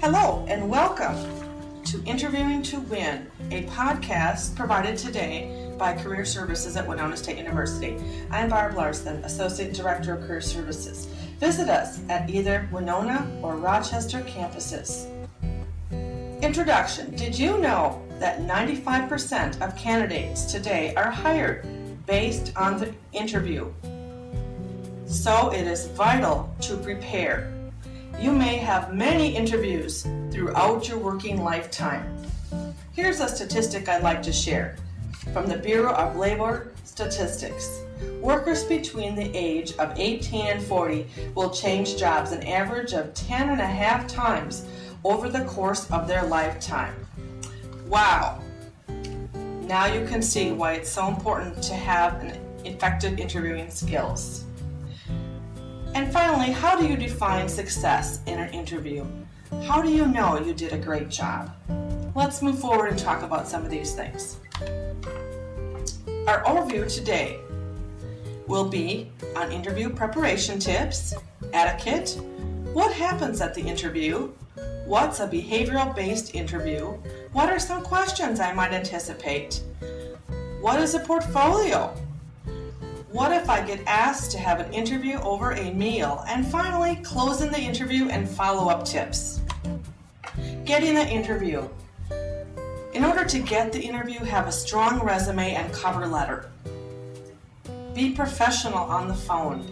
Hello and welcome to Interviewing to Win, a podcast provided today by Career Services at Winona State University. I'm Barb Larson, Associate Director of Career Services. Visit us at either Winona or Rochester campuses. Introduction. Did you know that 95% of candidates today are hired based on the interview? So it is vital to prepare. You may have many interviews throughout your working lifetime. Here's a statistic I'd like to share from the Bureau of Labor Statistics. Workers between the age of 18 and 40 will change jobs an average of 10.5 times over the course of their lifetime. Wow! Now you can see why it's so important to have an effective interviewing skills. And finally, how do you define success in an interview? How do you know you did a great job? Let's move forward and talk about some of these things. Our overview today will be on interview preparation tips, etiquette, what happens at the interview, what's a behavioral-based interview, what are some questions I might anticipate, what is a portfolio, what if I get asked to have an interview over a meal? And finally, closing the interview and follow-up tips. Getting the interview. In order to get the interview, have a strong resume and cover letter. Be professional on the phone.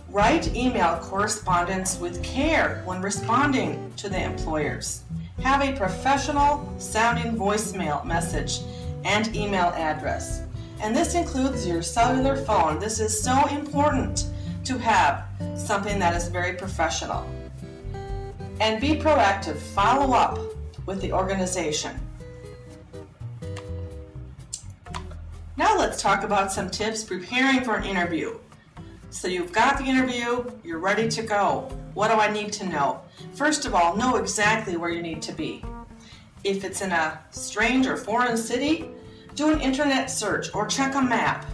Write email correspondence with care when responding to the employers. Have a professional sounding voicemail message and email address. And this includes your cellular phone. This is so important to have something that is very professional. And be proactive. Follow up with the organization. Now let's talk about some tips preparing for an interview. So you've got the interview, you're ready to go. What do I need to know? First of all, know exactly where you need to be. If it's in a strange or foreign city, do an internet search or check a map.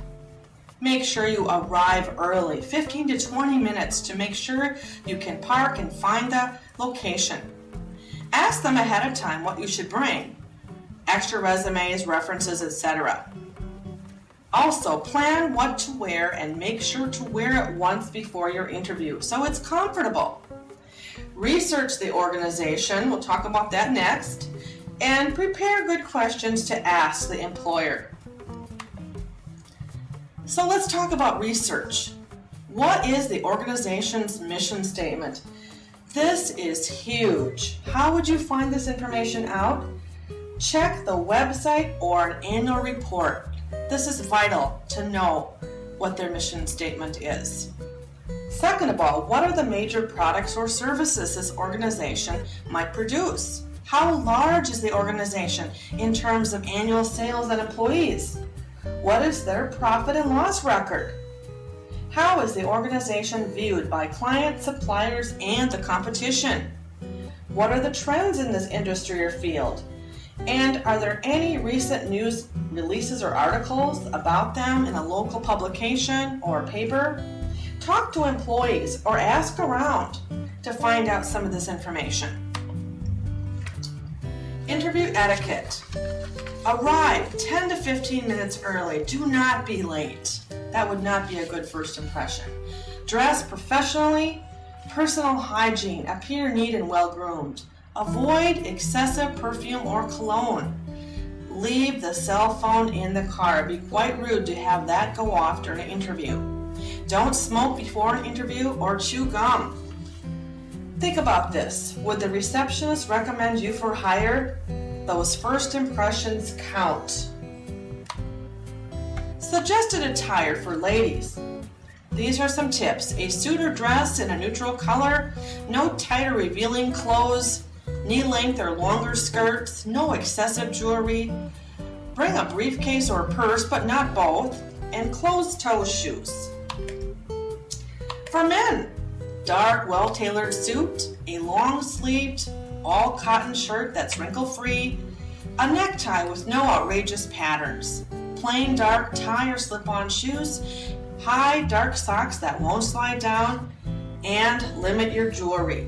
Make sure you arrive early, 15 to 20 minutes, to make sure you can park and find the location. Ask them ahead of time what you should bring, extra resumes, references, etc. Also, plan what to wear and make sure to wear it once before your interview so it's comfortable. Research the organization, we'll talk about that next, and prepare good questions to ask the employer. So let's talk about research. What is the organization's mission statement? This is huge. How would you find this information out? Check the website or an annual report. This is vital to know what their mission statement is. Second of all, what are the major products or services this organization might produce? How large is the organization in terms of annual sales and employees? What is their profit and loss record? How is the organization viewed by clients, suppliers, and the competition? What are the trends in this industry or field? And are there any recent news releases or articles about them in a local publication or paper? Talk to employees or ask around to find out some of this information. Interview etiquette. Arrive 10 to 15 minutes early. Do not be late. That would not be a good first impression. Dress professionally. Personal hygiene. Appear neat and well-groomed. Avoid excessive perfume or cologne. Leave the cell phone in the car. It'd be quite rude to have that go off during an interview. Don't smoke before an interview or chew gum. Think about this. Would the receptionist recommend you for hire? Those first impressions count. Suggested attire for ladies. These are some tips. A suit or dress in a neutral color, no tight or revealing clothes, knee length or longer skirts, no excessive jewelry. Bring a briefcase or purse, but not both, and closed-toe shoes. For men, dark, well-tailored suit, a long-sleeved, all-cotton shirt that's wrinkle-free, a necktie with no outrageous patterns, plain dark tie or slip-on shoes, high dark socks that won't slide down, and limit your jewelry.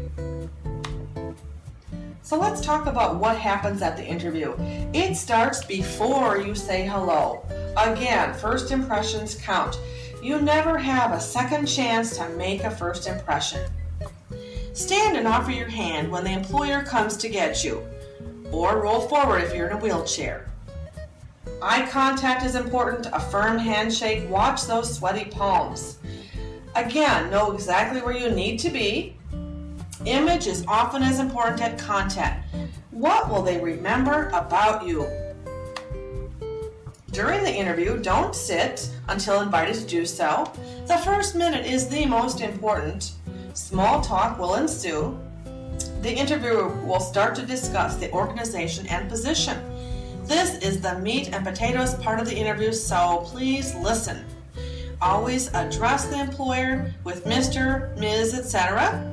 So let's talk about what happens at the interview. It starts before you say hello. Again, first impressions count. You never have a second chance to make a first impression. Stand and offer your hand when the employer comes to get you, or roll forward if you're in a wheelchair. Eye contact is important, a firm handshake, watch those sweaty palms. Again, know exactly where you need to be. Image is often as important as content. What will they remember about you? During the interview, don't sit until invited to do so. The first minute is the most important. Small talk will ensue. The interviewer will start to discuss the organization and position. This is the meat and potatoes part of the interview, so please listen. Always address the employer with Mr., Ms., etc.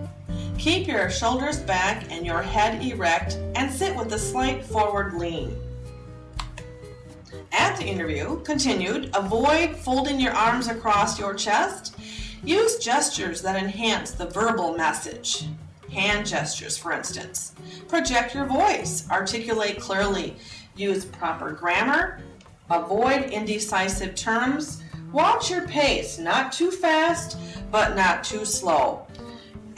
Keep your shoulders back and your head erect and sit with a slight forward lean. At the interview, continued, avoid folding your arms across your chest. Use gestures that enhance the verbal message. Hand gestures, for instance. Project your voice. Articulate clearly. Use proper grammar. Avoid indecisive terms. Watch your pace. Not too fast, but not too slow.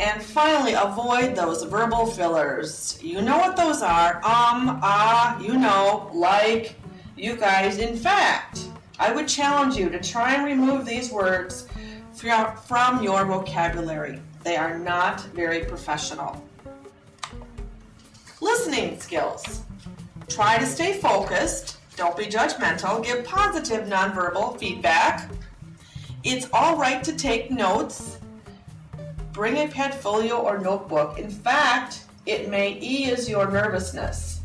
And finally, avoid those verbal fillers. You know what those are. You know, like, you guys. In fact, I would challenge you to try and remove these words from your vocabulary. They are not very professional. Listening skills. Try to stay focused. Don't be judgmental. Give positive nonverbal feedback. It's all right to take notes. Bring a portfolio or notebook. In fact, it may ease your nervousness.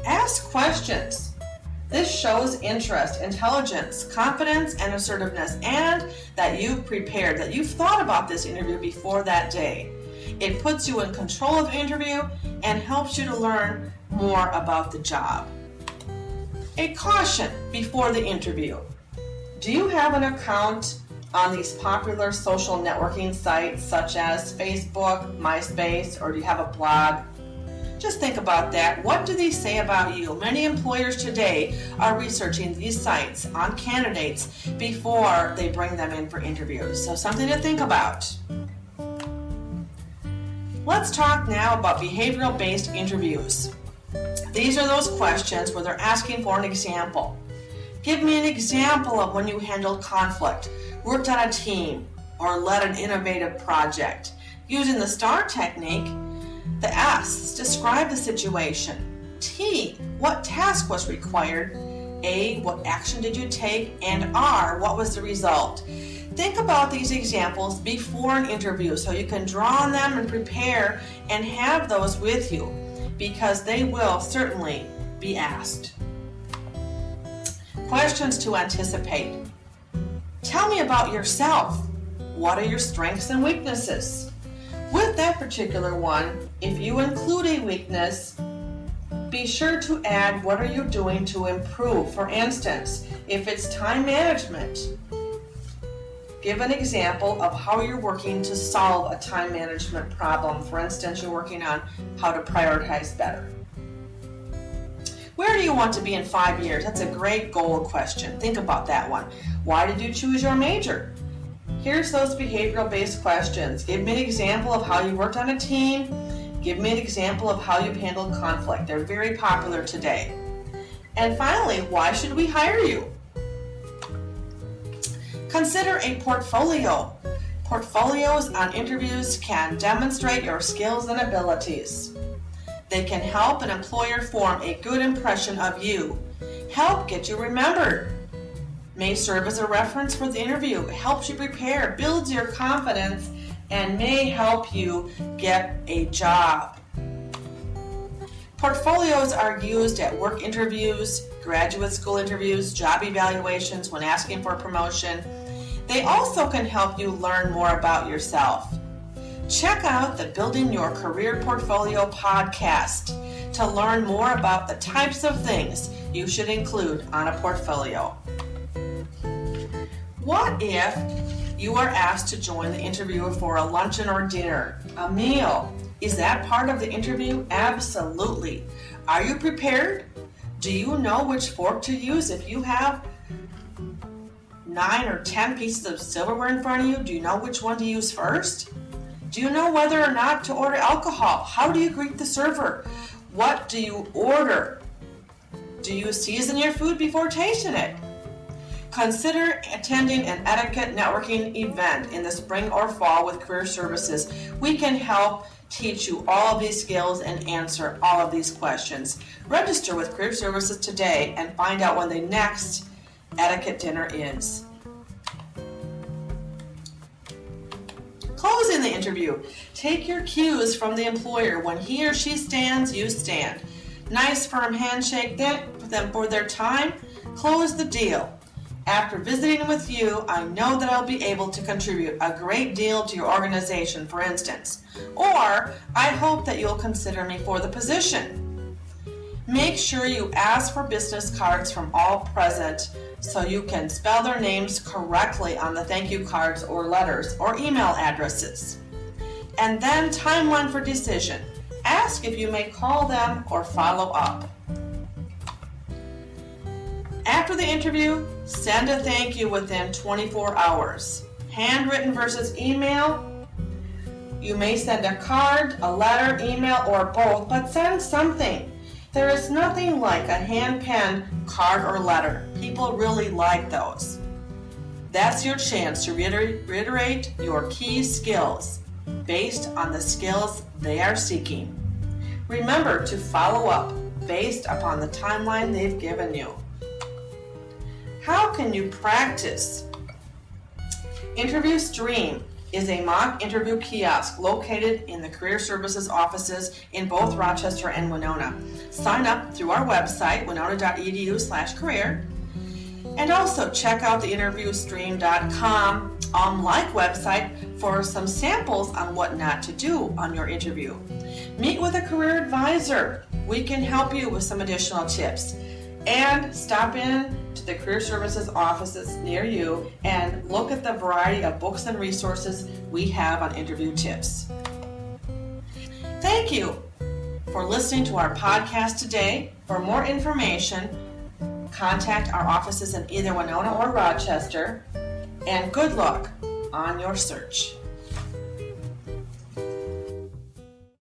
Ask questions. This shows interest, intelligence, confidence, and assertiveness, and that you've prepared, that you've thought about this interview before that day. It puts you in control of the interview and helps you to learn more about the job. A caution before the interview. Do you have an account on these popular social networking sites such as Facebook, MySpace, or do you have a blog? Just think about that. What do they say about you? Many employers today are researching these sites on candidates before they bring them in for interviews. So something to think about. Let's talk now about behavioral-based interviews. These are those questions where they're asking for an example. Give me an example of when you handled conflict, worked on a team, or led an innovative project. Using the STAR technique, the S, describe the situation. T, what task was required? A, what action did you take? And R, what was the result? Think about these examples before an interview so you can draw on them and prepare and have those with you because they will certainly be asked. Questions to anticipate. Tell me about yourself. What are your strengths and weaknesses? With that particular one, if you include a weakness, be sure to add what are you doing to improve. For instance, if it's time management, give an example of how you're working to solve a time management problem. For instance, you're working on how to prioritize better. Where do you want to be in 5 years? That's a great goal question. Think about that one. Why did you choose your major? Here's those behavioral-based questions. Give me an example of how you worked on a team. Give me an example of how you've handled conflict. They're very popular today. And finally, why should we hire you? Consider a portfolio. Portfolios on interviews can demonstrate your skills and abilities. They can help an employer form a good impression of you. Help get you remembered. May serve as a reference for the interview, helps you prepare, builds your confidence, and may help you get a job. Portfolios are used at work interviews, graduate school interviews, job evaluations, when asking for a promotion. They also can help you learn more about yourself. Check out the Building Your Career Portfolio podcast to learn more about the types of things you should include on a portfolio. What if You are asked to join the interview for a luncheon or dinner, a meal. Is that part of the interview? Absolutely. Are you prepared? Do you know which fork to use if you have 9 or 10 pieces of silverware in front of you? Do you know which one to use first? Do you know whether or not to order alcohol? How do you greet the server? What do you order? Do you season your food before tasting it? Consider attending an etiquette networking event in the spring or fall with Career Services. We can help teach you all of these skills and answer all of these questions. Register with Career Services today and find out when the next etiquette dinner is. Closing the interview. Take your cues from the employer. When he or she stands, you stand. Nice firm handshake, thank them for their time. Close the deal. After visiting with you, I know that I'll be able to contribute a great deal to your organization, for instance. Or, I hope that you'll consider me for the position. Make sure you ask for business cards from all present so you can spell their names correctly on the thank you cards or letters or email addresses. And then timeline for decision. Ask if you may call them or follow up. After the interview, send a thank you within 24 hours. Handwritten versus email. You may send a card, a letter, email, or both, but send something. There is nothing like a hand-penned card or letter. People really like those. That's your chance to reiterate your key skills based on the skills they are seeking. Remember to follow up based upon the timeline they've given you. How can you practice? Interview Stream is a mock interview kiosk located in the Career Services offices in both Rochester and Winona. Sign up through our website, winona.edu/career, and also check out the interviewstream.com like website for some samples on what not to do on your interview. Meet with a career advisor. We can help you with some additional tips. And stop in to the Career Services offices near you and look at the variety of books and resources we have on interview tips. Thank you for listening to our podcast today. For more information, contact our offices in either Winona or Rochester, and good luck on your search.